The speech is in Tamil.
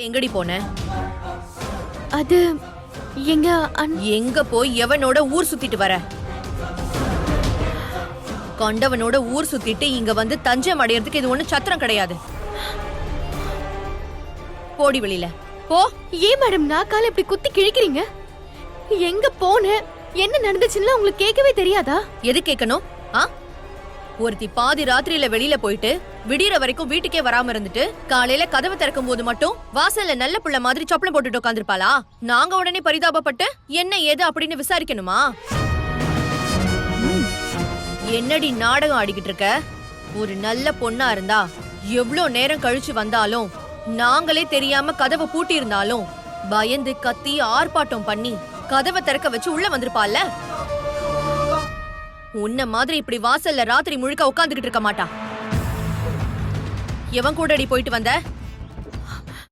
எங்கடி போன? அது எங்க எங்க போய் எவனோட ஊர் சுத்திட்டு வர? கண்டவனோட ஊர் சுத்திட்டு இங்க வந்து தஞ்சம் அடையறதுக்கு இது ஒண்ணு சத்திரம் கிடையாது. போடி வெளியில போ. ஏன் மேடம் நாக்கால இப்படி குத்தி கிழிக்கிறீங்க? எங்க போன என்ன நடந்துச்சுன்னு உங்களுக்கு கேட்கவே தெரியாதா? எது கேட்கணும்? ஒருத்தி பாதி ராத்திரியில வெளியில போயிட்டு விடியற வரைக்கும் வீட்டுக்கே வராம இருந்துட்டு காலையில கதவை திறக்கும் போது மட்டும் வாசல்ல நல்ல புள்ள மாதிரி சப்பளம் போட்டுட்டு உட்காந்துருப்பாளா? நாங்க உடனே பரிதாபப்பட்டு என்ன ஏது அப்படின்னு விசாரிக்கணுமா? என்னடி நாடகம் ஆடிக்கிட்டு இருக்க? ஒரு நல்ல பொண்ணா இருந்தா எவ்ளோ நேரம் கழிச்சு வந்தாலும் நாங்களே தெரியாம கதவை பூட்டி இருந்தாலும் பயந்து கத்தி ஆர்ப்பாட்டம் பண்ணி கதவை திறக்க வச்சு உள்ள வந்திருப்பால. உன்ன மாதிரி இப்படி வாசல்ல ராத்திரி முழுக்க உட்காந்துக்கிட்டு இருக்க மாட்டா. எவன் கூடடி போயிட்டு வந்த?